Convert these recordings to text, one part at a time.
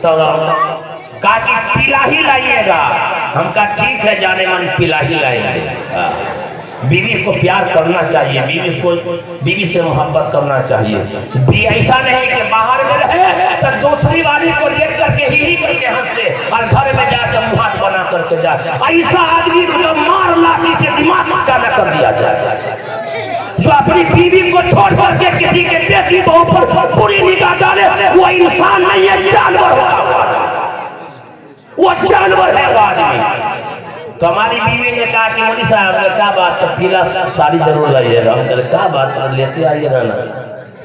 तो कहा कि पिला ही लाइएगा। हम कहा ठीक है जाने मन पिला ही लाएंगे। बीवी को प्यार करना चाहिए, बीवी से मोहब्बत करना चाहिए। ऐसा नहीं कि बाहर में रहे तो दूसरी वाली को देख करके ही करके हंसे और घर में जाकर मुंह बना करके जाए। ऐसा आदमी को मार लाठी से दिमाग काला कर दिया जाए। जो अपनी बीवी को छोड़ करके किसी के बेटी बहू पर बुरी निगाह डाले वो इंसान नहीं है, जानवर होगा, वो जानवर है वो आदमी। तो हमारी बीवी ने कहा कि मोदी साहब ने क्या बात, तो पीला साड़ी जरूर लाइएगा। हम चले क्या बात कर लेते आइएगा ना।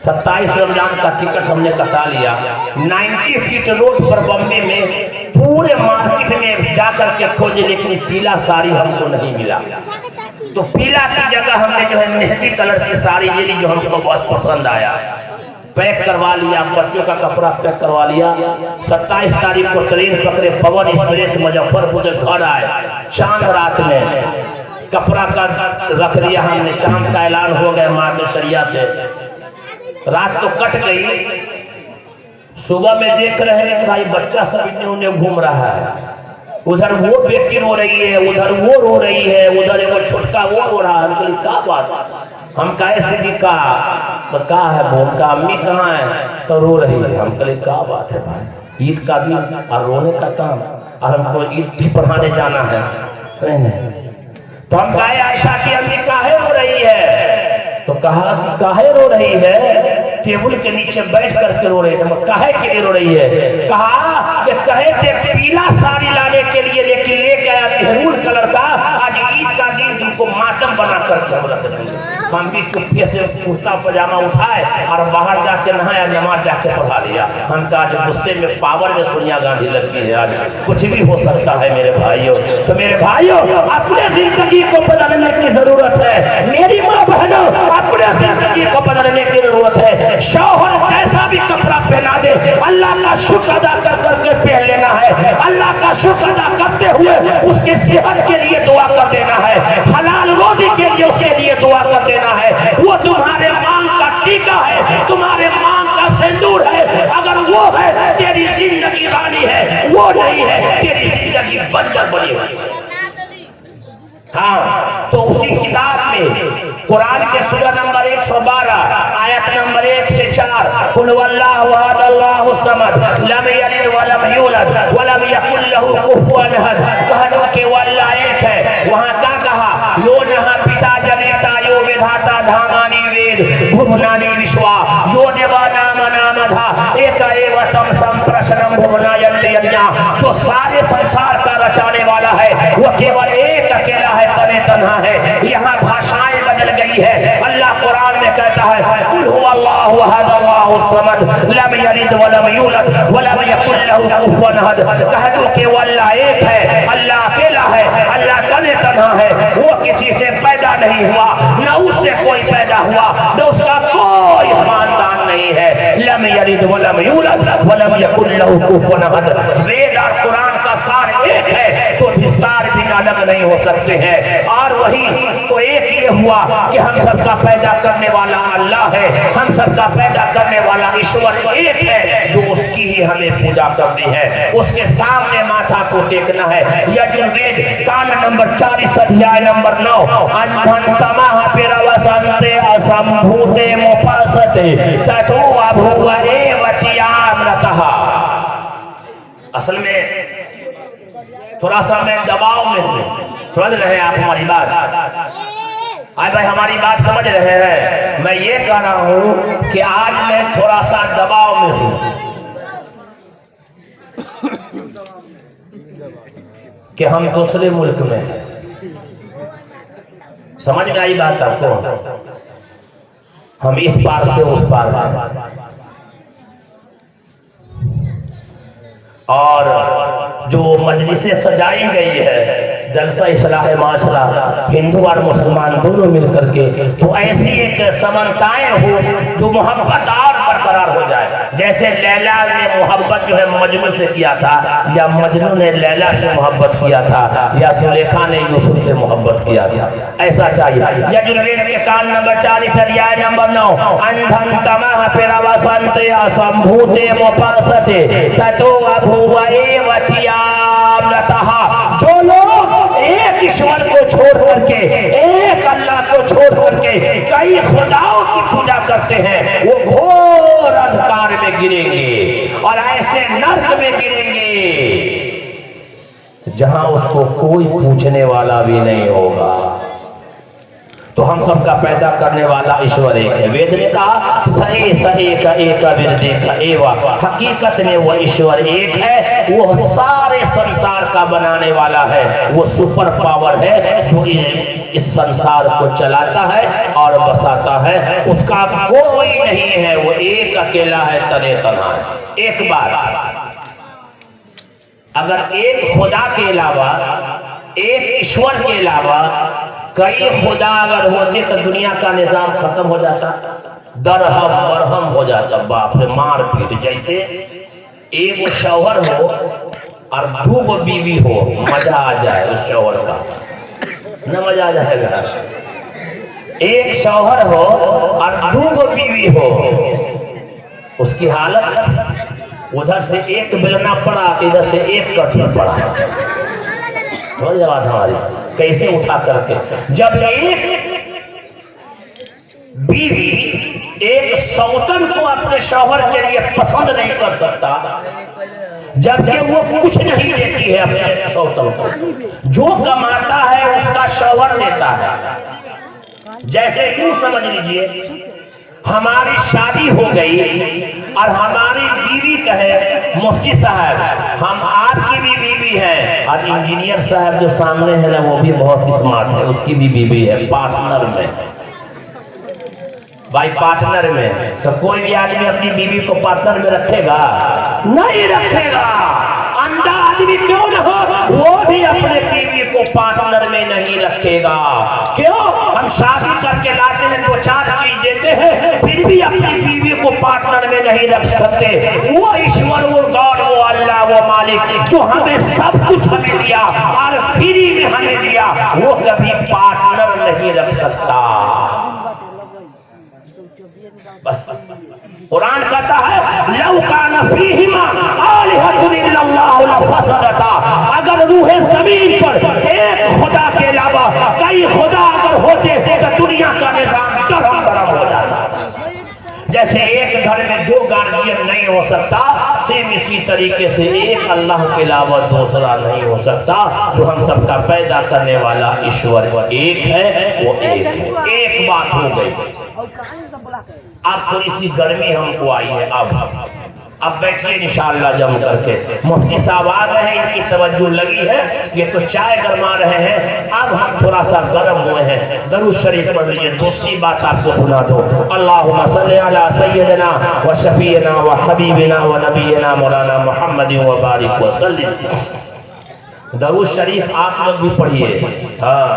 27 रमजान का टिकट हमने कटा लिया। 90 फीट रोड पर बम्बे में पूरे मार्केट में जाकर के खोजे, लेकिन पीला साड़ी हमको नहीं मिला। तो पीला की जगह हमने जो है मेहंदी कलर की साड़ी ले ली, जो हमको बहुत पसंद आया। पैक करवा लिया, बच्चों का कपड़ा पैक करवा लिया। 27 तारीख को ट्रेन पकड़े, पवन एक्सप्रेस मुजफ्फरपुर के घर आए। चांद रात में कपड़ा का रख दिया हमने, चांद का ऐलान हो गया माँ के शरिया से। रात तो कट गई, सुबह में देख रहे हैं कि भाई बच्चा सब इन्हें उन्हें घूम रहा है। उधर वो बेटी रो रही है, उधर वो रो रही है, उधर एक छोटका वो रो रहा है। हम कहा क्या बात, हम कहे सीधी का तो क्या है बोल का अम्मी कहाँ है, तो रो रही है। हम कहे क्या बात है भाई, ईद का दिन और रोने का काम, और हमको ईद भी पढ़ाने जाना है। तो हम कहे आयशा की अम्मी काहे रो रही है, तो कहा कि काहे रो रही है, टेबल के नीचे बैठ करके रो रही है। काहे के लिए रो रही है, कहा कि कहे थे पीला साड़ी लाने के लिए, लेकिन ले गया मेहरून कलर का। आज ईद का दिन तुमको मातम बना करके हम रख देंगे। हम भी चुपके से कुर्ता पजामा उठाए और बाहर जाके नहाया, नमाज जाके पढ़ा लिया। हम कहा आज गुस्से में पावर में सोनिया गांधी लगती है, आज कुछ भी हो सकता है मेरे भाइयों। तो मेरे भाइयों अपने जिंदगी को बदलने की जरूरत है। मेरी माँ बहनों अपने जिंदगी को बदलने की जरूरत है। शौहर जैसा भी कपड़ा पहना दे, अल्लाह का शुक्र अदा कर करके पहन लेना है। अल्लाह का शुक्र अदा करते हुए उसके सेहत के लिए दुआ कर देना है, हलाल रोजी के लिए उसके लिए दुआ कर देना है। वो तुम्हारे मांग का टीका है, तुम्हारे मांग का सिंदूर है। अगर वो है तेरी जिंदगी रानी है, वो नहीं है तेरी जिंदगी बंजर बनी हुई है। हाँ, तो उसी किताब में कुरान के सूरह नंबर 112 आयत नंबर 1 से 4 कुल वल्लाहु अहद अल्लाहु समद लम यलिद वलम यूलद वलम यकुल लहू कुफुवन अहद। कहने के वल्लाह एक है, वहां क्या कहा, यो नहा पिता जनिता यो विधाता धामानि वेद भुवनानि विश्वा यो देवाना मनामधा एक एव तम संप्रशनम भुवनायन्ति यज्ञा। जो सारे संसार का रचाने वाला है वो केवल एक अकेला है, तने तन्हा है। यहाँ भाषाएं बदल गई है। अल्लाह कुरान में कहता है कुल हुवल्लाहु अहद अल्लाहु समद लम यलिद वलम यूलद वलम यकुल लहू कुफुवन अहद। कह दो कि वो अल्लाह एक है, अल्लाह अकेला है, अल्लाह तने तन्हा है। वो किसी से पैदा नहीं हुआ, न उससे कोई पैदा हुआ, न उसका कोई खानदान नहीं है। लम यलिद वलम यूलद वलम यकुल लहू कुफुवन अहद। वेद और कुरान का सार एक है, तो विस्तार भी अलग नहीं हो सकते हैं। और वही तो एक ये हुआ कि हम सबका पैदा करने वाला अल्लाह है, हम सबका पैदा करने वाला ईश्वर तो एक है, जो उसकी ही हमें पूजा करनी है, उसके सामने माथा को टेकना है। यजुर्वेद कांड नंबर 40 अध्याय नंबर 9 अंधंतमः पिरवसन्ते असंभूते मुपासते ततो अभूव एव तियामृतः। असल में थोड़ा सा मैं दबाव में हूँ, समझ रहे हैं आप हमारी बात? आज भाई हमारी बात समझ रहे हैं? मैं ये कह रहा हूँ कि आज मैं थोड़ा सा दबाव में हूँ। कि हम दूसरे मुल्क में हैं। समझ में आई बात आपको? हम इस पार से उस पार हैं। और जो मजलिसें सजाई गई है, जलसा इस्लाह माशरा, हिंदू और मुसलमान दोनों मिलकर के, तो ऐसी एक समानताएं हो जो मोहब्बत और बरकरार हो जाए। जैसे लैला ने मोहब्बत जो है मजनू से किया था, या मजनू ने लैला से मोहब्बत किया था, या सुलेखा ने यूसुफ से मोहब्बत किया था, ऐसा चाहिए। यजुर्वेद के काल नंबर 40 अध्याय नंबर 9 अंधन तमह पेरावसंत असंभूते मोपसते ततो अभुव एवतियाम लतः। जो लोग एक ईश्वर को छोड़ करके, एक अल्लाह को छोड़ करके कई खुदाओं की पूजा करते हैं, वो घोर अंधकार में गिरेंगे और ऐसे नर्क में गिरेंगे जहां उसको कोई पूछने वाला भी नहीं होगा। तो हम सबका पैदा करने वाला ईश्वर एक है। वेद ने कहा सहे सहे का एक विरदे का एवा, हकीकत में वो ईश्वर एक है, वो सारे संसार का बनाने वाला है, वो सुपर पावर है जो इस संसार को चलाता है और बसाता है। उसका कोई नहीं है, वो एक अकेला है, तने तना है। एक बात, अगर एक खुदा के अलावा, एक ईश्वर के अलावा कई खुदा अगर होते तो दुनिया का निजाम खत्म हो जाता, दरहम बरहम हो जाता, बाप रे मार पीट। जैसे एक शौहर हो और दो बीवी हो, मजा आ जाए उस शौहर का, न मजा आ जाएगा। एक शौहर हो और दो बीवी हो, उसकी हालत उधर से एक बेलना पड़ा, इधर से एक कटोरा पड़ा, समझ बात हमारी कैसे उठा करके। जब एक बीवी एक सौतन को अपने शौहर के लिए पसंद नहीं कर सकता, जबकि वो कुछ नहीं देती है अपने सौतन को, जो कमाता है उसका शौहर देता है। जैसे क्यों समझ लीजिए, हमारी शादी हो गई और हमारी बीवी कहे मुफ्ती साहब हम आपकी भी बीवी है, और इंजीनियर साहब जो सामने है ना वो भी बहुत स्मार्ट है, उसकी भी बीवी है, पार्टनर में, भाई पार्टनर में। तो कोई भी आदमी अपनी बीवी को पार्टनर में रखेगा? नहीं रखेगा। अंधा आदमी क्यों न हो, वो भी अपने बीवी को पार्टनर में नहीं रखेगा। क्यों? हम शादी करके लाते हैं, दो चार चीज देते हैं, फिर भी अपनी बीवी को पार्टनर में नहीं रख सकते। वो ईश्वर, वो गॉड, वो अल्लाह, वो मालिक जो हमें सब कुछ हमें दिया और फ्री में हमें दिया, वो कभी पार्टनर नहीं रख सकता। बस कुरान कहता है लौ कान फीहिमा आलिहतुन इल्लल्लाहु लफसदता, अगर रूहे जमीन पर एक खुदा के अलावा कई खुदा अगर होते तो दुनिया का निजाम धर्म धर्म हो जाता। जैसे एक घर में दो गार्जियन नहीं हो सकता, सेम इसी तरीके से एक अल्लाह के अलावा दूसरा नहीं हो सकता। जो हम सबका पैदा करने वाला ईश्वर एक है, वो एक है। एक बात हो गई। अब थोड़ी सी गर्मी हमको आई है, अब बैठिए इंशाअल्लाह जम करके। मुफ्ती साहब आ गए हैं, इनकी तवज्जो लगी है, ये तो चाय गरमा रहे हैं, अब हम थोड़ा सा गर्म हुए हैं। दरूद शरीफ पढ़ लीजिए। दूसरी बात आपको सुना दो, अल्लाहुम्मा सल्ली अला सय्यिदना व शफीना व हबीबिना व नबीना मौलाना मुहम्मद व बारिक व सल्लिम। दरूद शरीफ आप लोग भी पढ़िए, हाँ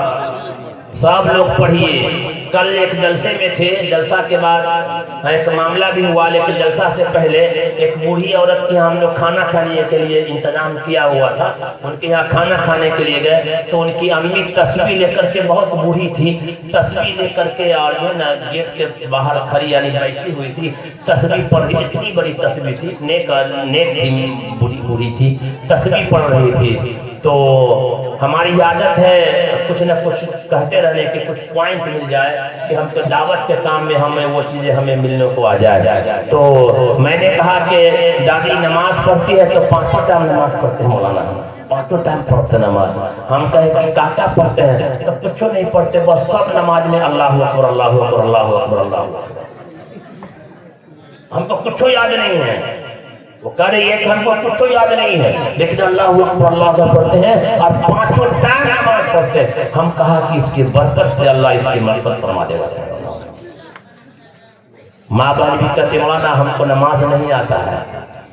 सब लोग पढ़िए। कल एक जलसे में थे, जलसा के बाद एक मामला भी हुआ, लेकिन जलसा से पहले एक बूढ़ी औरत के यहाँ हम लोग खाना खाने के लिए इंतजाम किया हुआ था। उनके यहाँ खाना खाने के लिए गए तो उनकी अम्मी तस्वीर लेकर के, बहुत बूढ़ी थी, तस्वीर लेकर के और जो है ना गेट के बाहर खड़ी यानी बैठी हुई थी, तस्वीर पढ़ रही, इतनी बड़ी तस्वीर थी, नेक थी, बूढ़ी थी, तस्वीर पढ़ रही थी। तो हमारी आदत है कुछ न कुछ कहते रहने की, कुछ पॉइंट मिल जाए कि हम तो दावत के काम में हमें वो चीज़ें हमें मिलने को आ जाए। तो मैंने कहा कि दादी नमाज पढ़ती है तो पाँचों टाइम नमाज पढ़ते हैं मौलाना, पाँचों टाइम पढ़ते नमाज। हम कहे कि क्या पढ़ते हैं, तो कुछ नहीं पढ़ते, बस सब नमाज में अल्लाहु अकबर अल्लाहु अकबर अल्लाहु अकबर अल्लाहु अकबर। हमको कुछ याद नहीं है। वो कह रही है कि हमको कुछ याद नहीं है, लेकिन अल्लाहु अकबर अल्लाहु अकबर पढ़ते हैं और पाँचों टाइम नमाज पढ़ते हैं। हम कहा कि इसकी बरकत से अल्लाह इसकी मदद फरमा देगा। माँ बाप भी कहते मौलाना हमको नमाज नहीं आता है।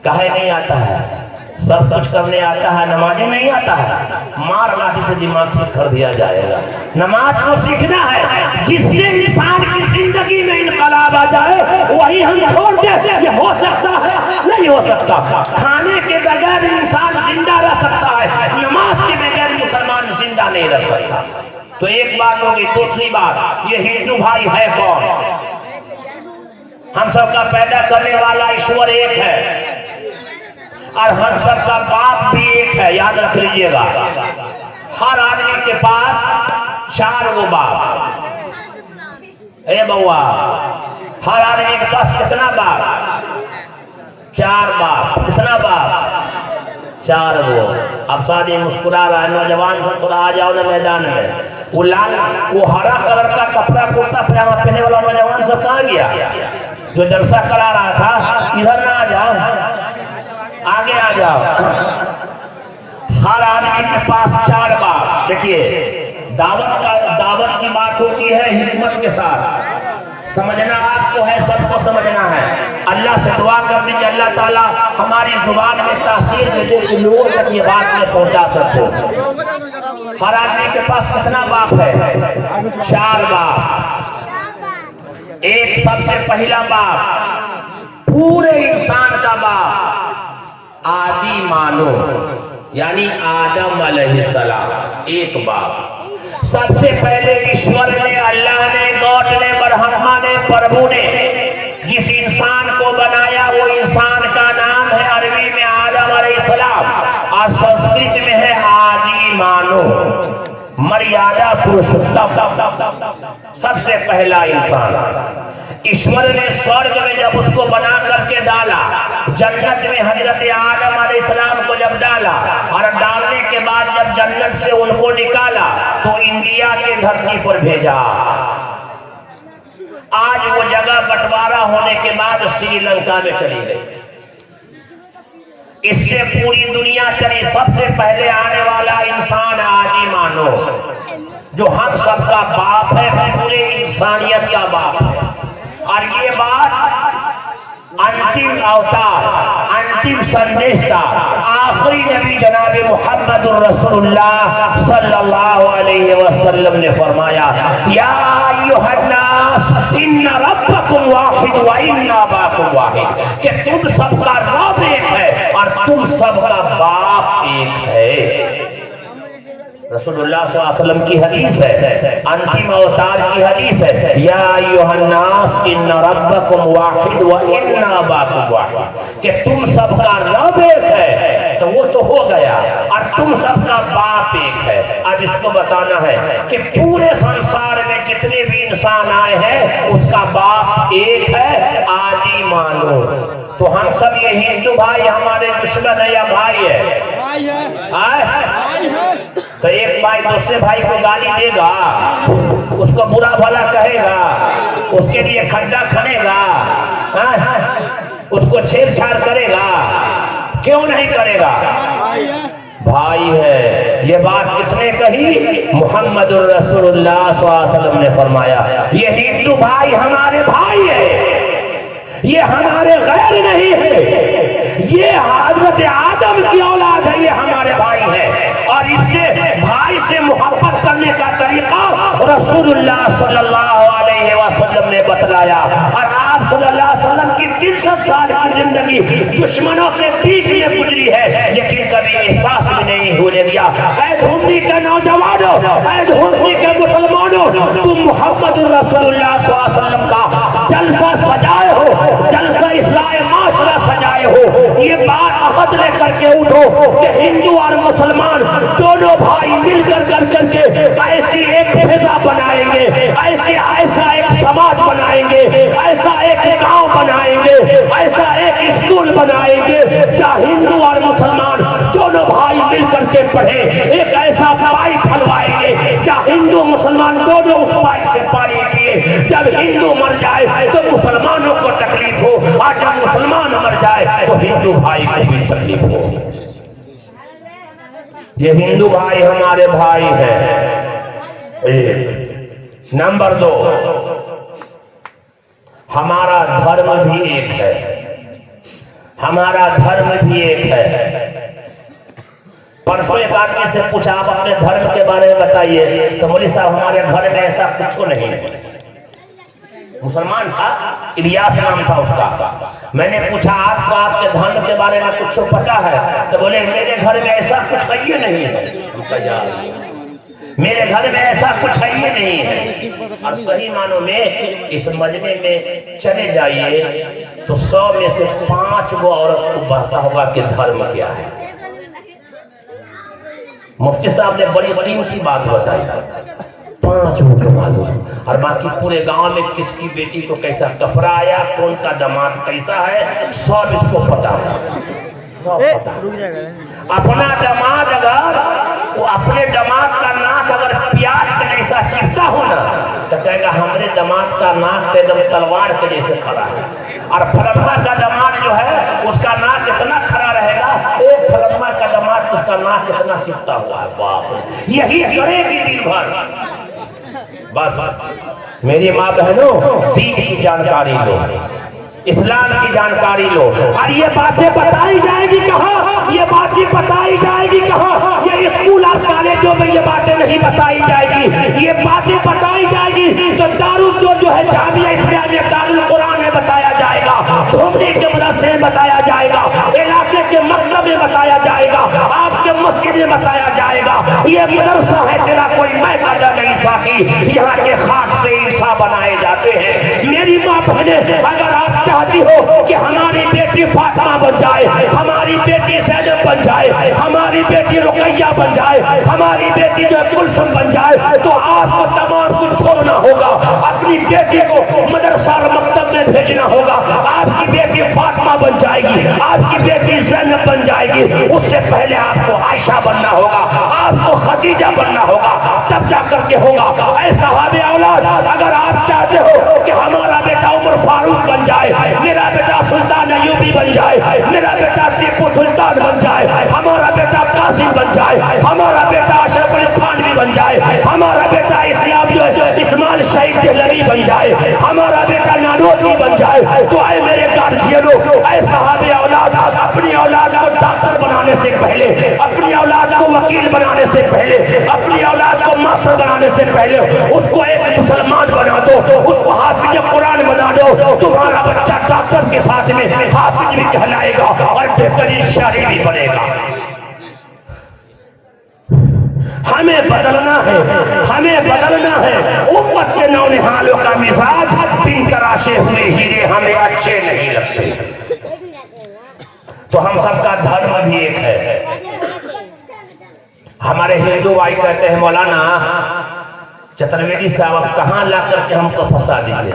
काहे नहीं आता है? सब कुछ करने आता है, नमाज़ें नहीं आता है, मार लाठी से दिमाग ठीक कर दिया जाएगा। नमाज को सीखना है, जिससे इंसान की जिंदगी में इनकलाब आ जाए वही हम छोड़ दे। ये हो सकता है? नहीं हो सकता। खाने के बगैर इंसान जिंदा रह सकता है, नमाज के बगैर मुसलमान जिंदा नहीं रह सकता। तो एक बात होगी। दूसरी बात, ये हिंदू भाई है कौन? हम सबका पैदा करने वाला ईश्वर एक है और हम सबका बाप भी एक है, याद रख लीजिएगा। हर आदमी के पास 4 गो बाप। ए बउआ, हर आदमी के पास कितना बाप? 4 बाप। कितना बाप? 4 गो। अब शादी मुस्कुरा रहा है नौजवान, सब थोड़ा आ जाओ ना मैदान में। वो लाल, वो हरा कलर का कपड़ा कुर्ता पजामा पहने वाला नौजवान सब कहाँ गया? जो जलसा करा रहा था, इधर ना आ जाओ, आगे आ जाओ। हर आदमी के पास 4 बाप। देखिए, दावत की बात होती है हिकमत के साथ। समझना आपको है, सबको समझना है। अल्लाह से दुआ कर दीजिए, अल्लाह ताला हमारी जुबान में तासीर दे दे कि लोगों तक ये बात में पहुंचा सको। हर आदमी के पास कितना बाप है? 4 बाप। एक सबसे पहला बाप, पूरे इंसान का बाप आदि मानो, यानी आदम अलैहिस्सलाम, एक बाप। सबसे पहले ईश्वर ने, अल्लाह ने, गॉड ने, ब्रह्मा ने, प्रभु ने जिस इंसान को बनाया वो इंसान का नाम है अरबी में आदम अलैहिस्सलाम और संस्कृत में है आदि मानो, मर्यादा पुरुषोत्तम। सबसे पहला इंसान ईश्वर ने स्वर्ग में जब उसको बना करके डाला, जन्नत में हजरत आदम अलैहिस्सलाम को जब डाला और डालने के बाद जब जन्नत से उनको निकाला तो इंडिया के धरती पर भेजा। आज वो जगह बंटवारा होने के बाद श्रीलंका में चली गई। इससे पूरी दुनिया चली। सबसे पहले आने वाला इंसान आदि मानो, जो हम सबका बाप है, पूरे इंसानियत का बाप है। और ये बात अंतिम अवतार, अंतिम संदेश था, आखिरी नबी जनाब मुहम्मदुर रसूलुल्लाह सल्लल्लाहु अलैहि वसल्लम ने फरमाया, या अय्युहन्नास इन्ना रब्बकुम वाहिद व इन्ना अबाकुम वाहिद, कि तुम सबका रब एक है और तुम सबका बाप एक है। रसूलुल्लाह सल्लल्लाहु अलैहि वसल्लम की हदीस है, अंतिम अवतार की हदीस है, या अय्युहन्नास इन्ना रब्बकुम वाहिद व इन्ना अबाकुम वाहिद, कि तुम सबका रब एक है, तो वो तो हो गया, और तुम सबका बाप एक है। अब इसको बताना है कि पूरे संसार में जितने भी इंसान आए हैं उसका बाप एक है, आदि मानो। तो हम सब ये हिंदू भाई हमारे दुश्मन है या भाई है? भाई है। तो एक भाई दूसरे भाई को गाली देगा, उसको बुरा भला कहेगा, उसके लिए खड्डा खनेगा, उसको छेड़छाड़ करेगा, क्यों नहीं करेगा? भाई है। ये बात किसने कही? मुहम्मदुर रसूलुल्लाह सल्लल्लाहु अलैहि वसल्लम ने फरमाया। ये हिंदू भाई हमारे भाई है, ये हमारे गैर नहीं है, ये हजरत आदम की औलाद है, ये हमारे भाई है। और इससे भाई से मोहब्बत करने का तरीका रसूलुल्लाह सल्लल्लाहु अलैहि वसल्लम ने बतलाया। और आप सल्लल्लाहु अलैहि वसल्लम की 300 साल की जिंदगी दुश्मनों के बीच में गुजरी है, लेकिन कभी एहसास भी नहीं होने दिया। ऐ धूमनी के नौजवानों, ऐ धूमनी के मुसलमानों, तुम मुहम्मद रसूलुल्लाह सल्लल्लाहु अलैहि वसल्लम का जलसा सजाए हो, जलसा इस्लाम माशरा सजाए हो। ये बात अहद लेकर के उठो कि हिंदू और मुसलमान दोनों भाई मिलकर करके ऐसी एक फिजा बनाएंगे, ऐसा एक समाज बनाएंगे, ऐसा एक गांव बनाएंगे, ऐसा एक स्कूल बनाएंगे जहाँ हिंदू और मुसलमान दोनों भाई मिलकर के पढ़े। एक ऐसा पाइप फलवाएंगे जहाँ हिंदू मुसलमान दोनों उस पाइप से पानी पिए। जब हिंदू मर जाए तो मुसलमानों को तकलीफ हो, और जब मुसलमान मर जाए तो हिंदू भाई को भी तकलीफ हो। ये हिंदू भाई हमारे भाई हैं। एक नंबर 2, हमारा धर्म भी एक है, हमारा धर्म भी एक है। परसों एक आदमी से पूछा आप अपने धर्म के बारे में बताइए, तो मौलवी साहब हमारे घर में ऐसा कुछ नहीं है। मुसलमान था, इलियास नाम था उसका। मैंने पूछा आपको आपके धर्म के बारे में कुछ पता है? तो बोले मेरे घर में ऐसा कुछ है ही नहीं है, मेरे घर में ऐसा कुछ है ही नहीं है। और सही मानों में इस मजमे में चले जाइए तो 100 में से 5 गो औरत को बता होगा कि धर्म क्या है। मुफ्ती साहब ने बड़ी कीमती बात बताई, 5 गो को मालूम, और बाकी पूरे गांव में किसकी बेटी को कैसा कपड़ा आया, कौन का दामाद कैसा है, सब इसको पता है, सब पता है। अपना दामाद अगर वो अपने दामाद का नाक अगर प्याज के जैसा चिपता हो ना, तो कहेगा हमारे दामाद का नाक एकदम तलवार के जैसे खड़ा है। और फलम्मा का दामाद जो है उसका नाक इतना खड़ा रहेगा, एक फलम्मा का दामाद उसका नाक इतना चिपता हुआ है। बाप, यही करेगी दिन भर। बस मेरी माँ बहनों, दीन की जानकारी लो, इस्लाम की जानकारी लो। और ये बातें बताई जाएगी कहाँ? ये बातें बताई जाएगी कहाँ? ये स्कूल और कॉलेजों में ये बातें नहीं बताई जाएगी। ये बातें बताई जाएगी तो दारुल जो है जामिया इस्लामिया दारुल कुरान में बताया जाएगा, घूमने के मदरसे में बताया जाएगा, इलाके के मकतब में बताया जाएगा, आपके मस्जिद में बताया जाएगा। ये मदरसा है तेरा कोई मैदा नहीं साकी, यहाँ के खाक से इंसान बनाए जाते हैं। मेरी माँ बहने, अगर आप चाहती हो कि हमारी बेटी फातिमा बन जाए, हमारी बेटी ज़ैनब बन जाए, हमारी बेटी रुकैया बन जाए, हमारी बेटी जो कुलसुम बन जाए, तो आपको तमाम कुछ छोड़ना होगा। अपनी बेटी को मदरसा और मकतब में भेजना होगा। आपकी बेटी फातिमा बन जाएगी, आपकी बेटी ज़ैनब बन जाएगी, उससे पहले आपको आयशा बनना होगा, आपको खदीजा बनना होगा, तब जाकर के होगा। ऐसा हाबे औलाद, अगर आप चाहते हो कि हमारा बेटा उमर फारूक बन जाए, मेरा बेटा सुल्तान अयूबी बन जाए, मेरा बेटा टीपू सुल्तान बन जाए, हमारा बेटा कासिम बन जाए, हमारा बेटा अशरफ अली थानवी बन जाए, हमारा बेटा इस्लाम जो है इस्माइल शहीद देहलवी बन जाए, हमारा बेटा नानोती बन जाए, तो आए मेरे गार्जियनों, ऐ साहबे औलाद, अपनी औलाद को डॉक्टर बनाने से पहले, अपनी औलाद को वकील बनाने से पहले, अपनी औलाद को मास्टर बनाने से पहले उसको एक मुसलमान बना दो, उसको हाफिज कुरान बना दो। तुम्हारा बच्चा डॉक्टर के साथ में हाफिज भी कहलाएगा और बेहतरीन शायरी भी बनेगा। हमें बदलना है, हमें बदलना है। उम्मत के नौनिहालों का मिजाज बिन तराशे हुए हीरे हमें अच्छे नहीं लगते। तो हम सबका धर्म भी एक है। हमारे हिंदू भाई कहते हैं मौलाना चतुर्वेदी साहब कहाँ ला करके हमको फंसा दीजिए।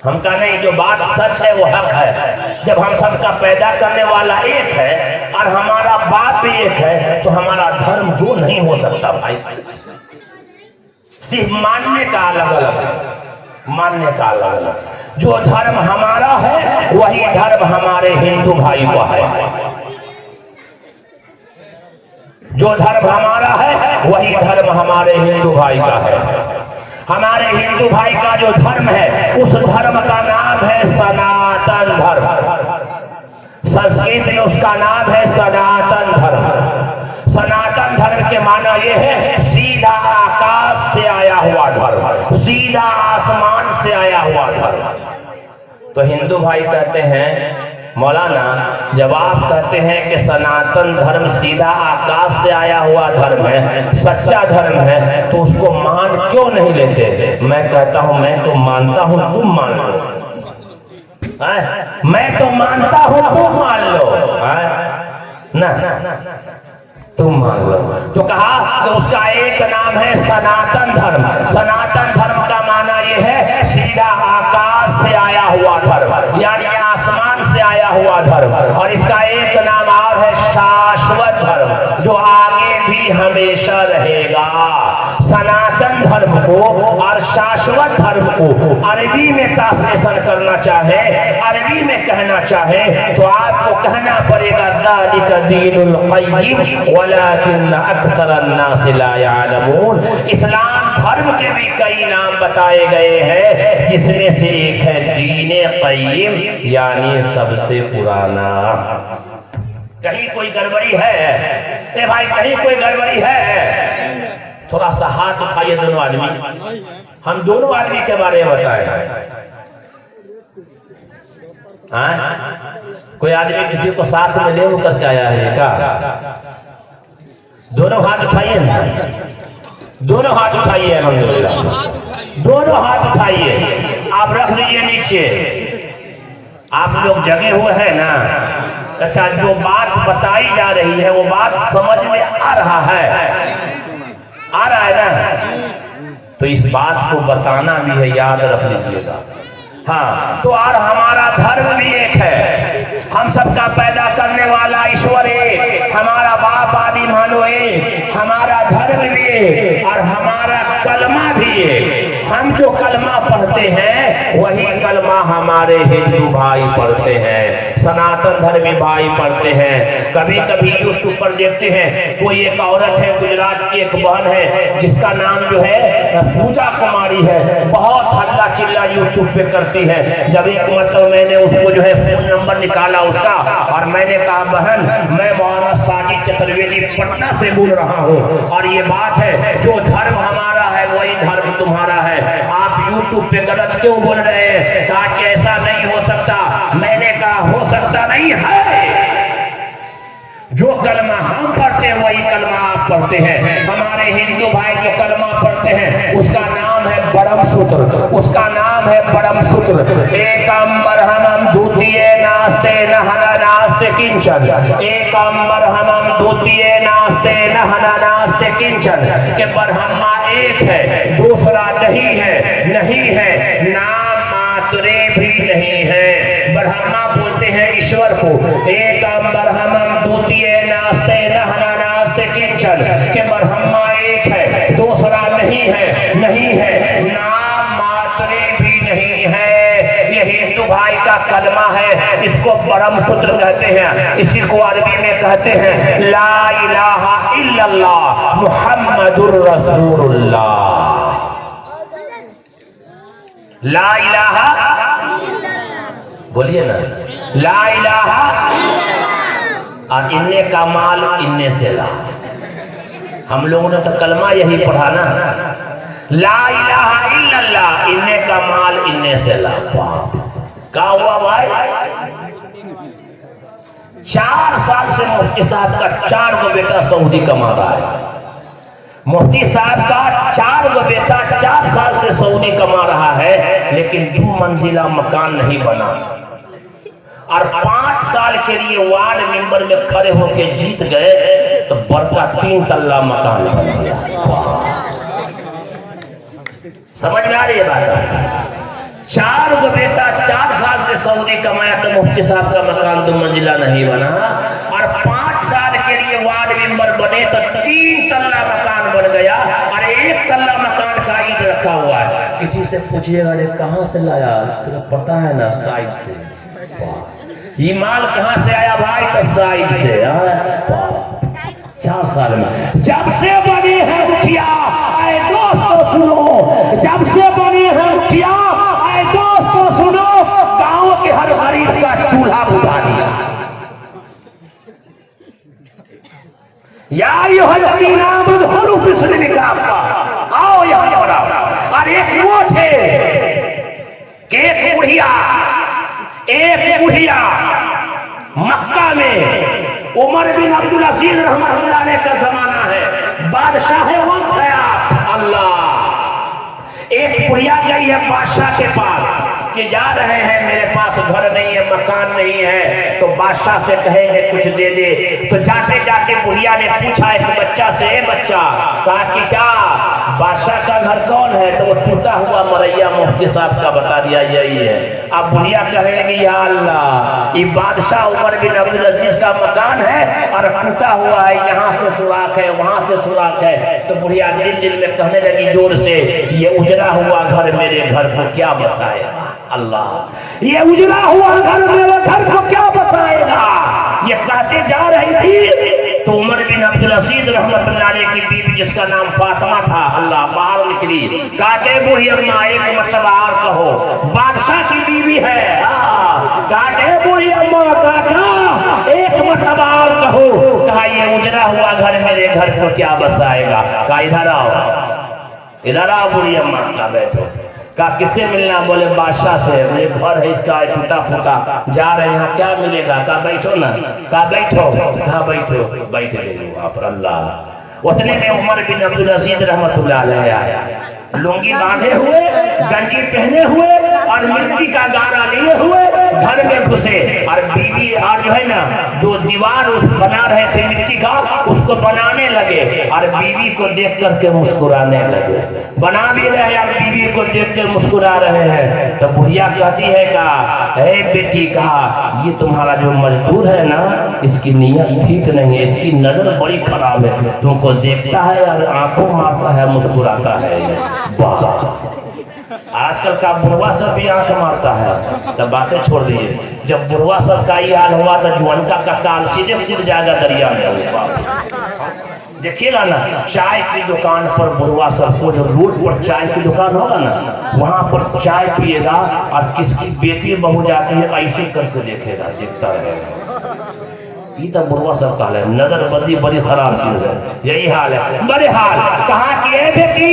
हम कहा नहीं, जो बात सच है वो हक है। जब हम सबका पैदा करने वाला एक है और हमारा बाप भी एक है, तो हमारा धर्म दो नहीं हो सकता भाई। सिर्फ मानने का अलग अलग है, मानने का अलग अलग। जो धर्म हमारा है वही धर्म हमारे हिंदू भाई का है। जो धर्म हमारा है वही धर्म हमारे हिंदू भाई का है। हमारे हिंदू भाई का जो धर्म है उस धर्म का नाम है सनातन धर्म। संस्कृत में उसका नाम है सनातन धर्म। सनातन धर्म के माना ये है सीधा आकाश से आया हुआ धर्म, सीधा आसमान से आया हुआ धर्म। तो हिंदू भाई कहते हैं मौलाना, जब आप कहते हैं कि सनातन धर्म सीधा आकाश से आया हुआ धर्म है, सच्चा धर्म है, तो उसको मान क्यों नहीं लेते? मैं कहता हूं मैं तो मानता हूं, तुम मान लो। मैं तो मानता हूं, तुम मान लो। ना तुम मान लो। तो कहा कि उसका एक नाम है सनातन धर्म। सनातन धर्म का माना यह है सीधा आकाश से आया हुआ धर्म, यानी आसमान से आया हुआ धर्म। और इसका एक नाम और है शाश्वत धर्म, जो आगे भी हमेशा रहेगा। सनातन धर्म को और शाश्वत धर्म को अरबी में ट्रांसलेशन करना चाहे, अरबी में कहना चाहे, तो आपको कहना पड़ेगा ज़ालिका दीनुल क़य्यिम वलाकिन अक्सरन्नास ला यअलमून। इस्लाम धर्म के भी कई नाम बताए गए हैं, जिसमें से एक है दीन क़य्यिम, यानी सबसे पुराना। कहीं कोई गड़बड़ी है? ए भाई कहीं कोई गड़बड़ी है? थोड़ा सा हाथ उठाइए दोनों आदमी, हम दोनों आदमी के बारे में बताएं। कोई आदमी किसी को साथ में ले करके आया है क्या? दोनों हाथ उठाइए ना, दोनों हाथ उठाइए, अल्हम्दुलिल्लाह दोनों हाथ उठाइए। आप रख लीजिए नीचे। आप लोग जगे हुए हैं ना? अच्छा, जो बात बताई जा रही है वो बात समझ में आ रहा है? आ रहा है ना? तो इस बात को बताना भी है, याद रख लीजिएगा। हाँ, तो और हमारा धर्म भी एक है, हम सबका पैदा करने वाला ईश्वर एक, हमारा बाप आदि मानो एक, हमारा धर्म भी एक और हमारा कलमा भी एक। हम जो कलमा पढ़ते हैं वही कलमा हमारे हिंदू भाई पढ़ते हैं, सनातन धर्मी भाई पढ़ते हैं। कभी कभी यूट्यूब पर देखते हैं कोई एक औरत है, गुजरात की एक बहन है जिसका नाम जो है पूजा कुमारी है, बहुत हल्ला चिल्ला यूट्यूब पे करती है। जब एक मतलब मैंने उसको जो है फोन नंबर निकाला उसका और मैंने कहा बहन मैं मौलाना साजिद चतुर्वेदी पटना से बोल रहा हूँ और ये बात है जो धर्म हमारा है वही धर्म तुम्हारा है, आप यूट्यूब पे गलत क्यों बोल रहे हैं? कहा कि ऐसा नहीं हो सकता। मैंने कहा हो सकता नहीं है, जो कलमा हम पढ़ते हैं वही कलमा आप पढ़ते हैं। हमारे हिंदू भाई जो कलमा पढ़ते हैं उसका नाम है ब्रह्म सूत्र, उसका नाम है ब्रह्म सूत्र। एकम ब्रह्मम द्वितीय नास्ते नहना नास्ते किंचन, एकम ब्रह्मम द्वितीय नास्ते नहना नास्ते किंचन, के ब्रह्मा एक है, दूसरा नहीं है, नहीं है नाम मात्रे भी नहीं है। ब्रह्मा बोलते हैं ईश्वर को, एकम ब्रह्मम द्वितीय नास्ते नहना नास्ते किंचन, के ब्रह्मा एक है, दूसरा नहीं है, नहीं है नाम मात्रे भी नहीं है। ये हिंदू भाई का कलमा है, इसको ब्रह्म सूत्र कहते हैं। इसी को अरबी में कहते हैं ला इलाहा इल्लल्लाह मुहम्मदुर रसूलुल्लाह। ला इलाहा, बोलिए ना, ला इलाहा, और इन्ने का माल इन्ने से ला। हम लोगों ने तो कलमा यही पढ़ा ना, ला इलाहा इल्लल्लाह, इन्ने का माल इन्ने से ला। क्या हुआ भाई? 4 साल से मुफ्ती साहब का 4 गो बेटा सऊदी कमा रहा है। मुफ्ती साहब का 4 गो बेटा 4 साल से सऊदी कमा रहा है, लेकिन 2 मंजिला मकान नहीं बना और 5 साल के लिए वार्ड मेंबर में खड़े होकर जीत गए तो बड़का 3 तल्ला मकान बन गया। समझ में आ रही है बात? 4 गो बेटा 4 साल से सऊदी कमाया तो मुफ्ती साहब का मकान 2 मंजिला नहीं बना और 5 साल के लिए वार्ड मेंबर बने तो 3 तल्ला मकान बन गया और 1 तल्ला मकान का ईंट रखा हुआ है। किसी से पूछिएगा अरे कहाँ से लाया, तुझे पता है ना साइड से। ये माल कहाँ से आया भाई? तो साइड से। 4 साल में जब से बने हैं मुखिया, आए दोस्तों सुनो, जब से बने हैं मुखिया, आए दोस्तों सुनो, गांव के हर गरीब का चूल्हा बुझा दिया। या अय्युहल्लज़ीना आमनू बिस्मिल्लाह काफ़ा, आओ यहाँ पर। और एक वो थे कि एक बुढ़िया मक्का में, उमर बिन अब्दुल अजीज रहमतुल्लाह अलैह का जमाना है, बादशाह वक्त है आप अल्लाह। एक बुढ़िया गई है बादशाह के पास कि जा रहे हैं, मेरे पास घर नहीं है, मकान नहीं है, तो बादशाह से कहेंगे कुछ दे दे। तो जाते जाते बुढ़िया ने पूछा एक बच्चा से, बच्चा कहा कि क्या बादशाह का घर कौन है? तो वो टूटा हुआ मरैया मुफ्ती साहब का बता दिया यही है। अब बुढ़िया कहने लगी या अल्लाह, ये बादशाह उमर बिन अब्दुल अजीज का मकान है और टूटा हुआ है, यहाँ से सुराख है, वहां से सुराख है। तो बुढ़िया दिल में कहने लगी जोर से, ये उजड़ा हुआ घर मेरे घर को क्या बसाएगा अल्लाह, ये उजड़ा हुआ घर मेरे घर को क्या बसाएगा। ये कहते जा रही थी तो उमर बिन अब्दुल अजीज रहमतुल्लाह अलैह की बीवी जिसका नाम फातिमा था अल्लाह बाहर निकली। कहते बूढ़ी अम्मा एक मतलब और कहो, बादशाह की बीवी है। कहते बूढ़ी अम्मा काका एक मतलब और ये उजड़ा हुआ घर मेरे घर को क्या बसाएगा। का इधर आओ, इधर आओ बुढ़ी अम्मा। का बैठो। का किससे मिलना। बोले बादशाह से। ये घर है इसका टूटा फूटा, जा रहे हैं, क्या मिलेगा। का बैठो ना। का बैठो। कहा बैठो। बैठ गए वहां पर। अल्लाह। उतने में उमर बिन अब्दुल अजीज रहमतुल्लाह अलैह आया, लुंगी बांधे हुए, गंजी पहने हुए और मिट्टी का गारा लिए हुए घर में घुसे। और बीवी और जो है ना, जो दीवार उस बना रहे थे मिट्टी का, उसको बनाने लगे और बीवी को देख करके मुस्कुराने लगे। बना भी रहे और बीवी को देख कर मुस्कुरा रहे हैं। तो बुढ़िया कहती है का, हे बेटी का, ये तुम्हारा जो मजदूर है ना, इसकी नीयत ठीक नहीं है, इसकी नजर बड़ी खराब है, तुमको देखता है और आंखों मारता है, मुस्कुराता है। आजकल का बुढ़वा सब भी आंख मारता है। तब बातें छोड़ दीजिए, जब बुढ़वा सब का ये हाल हुआ तो जुअनका का काल सीधे कूद जाएगा दरिया में। देखिएगा ना, चाय की दुकान पर बुढ़वा सब को, जो रोड पर चाय की दुकान होगा ना, वहां पर चाय पिएगा और किसकी बेटी बहू जाती है ऐसे करके देखेगा, देखता रहेगा। ये तो बुढ़वा सब का है, नजर बदी बड़ी खराब चीज है। यही हाल है। बड़े हाल कहा कि ए बेटी,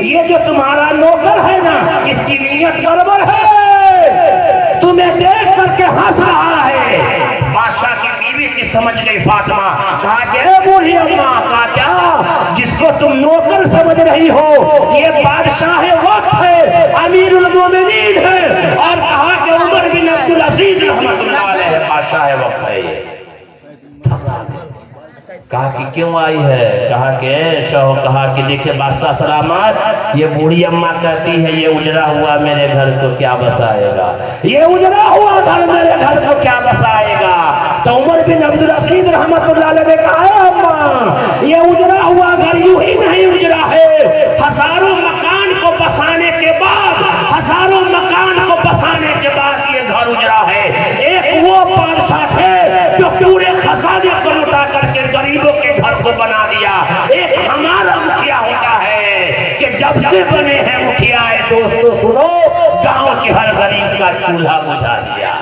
ये जो तुम्हारा नौकर है ना, इसकी नीयत गड़बड़ है, तुम्हें देख करके हंस रहा है। बादशाह की बीवी की समझ गई फातिमा। कहा कि ए बूढ़ी अम्मा, का क्या जिसको तुम नौकर समझ रही हो, ये बादशाह वक्त है, अमीरुल मोमिनीन है। और कहा कि उमर बिन अब्दुल अजीज रहमतुल्लाह अलैह बादशाह वक्त है। ये कहा कि क्यों आई है। कहा कि शौक, कहा कि देखिए बादशाह सलामत, ये बूढ़ी अम्मा कहती है ये उजड़ा हुआ मेरे घर को क्या बसाएगा, ये उजड़ा हुआ घर मेरे घर को क्या बसाएगा। तो उमर बिन अब्दुल अजीज रहमतुल्लाह अलैह ने कहा, अम्मा ये उजड़ा हुआ घर यूं ही नहीं उजड़ा है, हजारों मकान को बसाने के बाद, हजारों मकान को बसाने के बाद ये घर उजड़ा है। एक वो बादशाह थे जो पूरे खजाने को लुटा करके गरीबों के घर को बना दिया। एक हमारा मुखिया होता है कि जब से बने हैं मुखिया, दोस्तों सुनो, गांव के हर गरीब का चूल्हा बुझा दिया।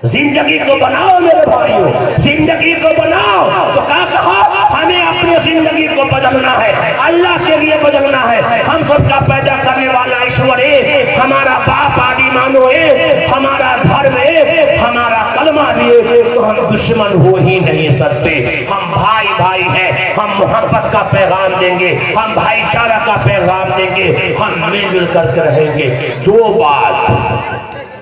जिंदगी को बनाओ मेरे भाइयों, जिंदगी को बनाओ। तो क्या कहा, हमें अपनी जिंदगी को बदलना है, अल्लाह के लिए बदलना है। हम सबका पैदा करने वाला ईश्वर है, हमारा बाप आदि मानो है, हमारा धर्म है, हमारा कलमा भी है। तो हम दुश्मन हो ही नहीं सकते। हम भाई भाई हैं, हम मोहब्बत का पैगाम देंगे, हम भाईचारा का पैगाम देंगे, हम मिलजुल करके रहेंगे। दो बात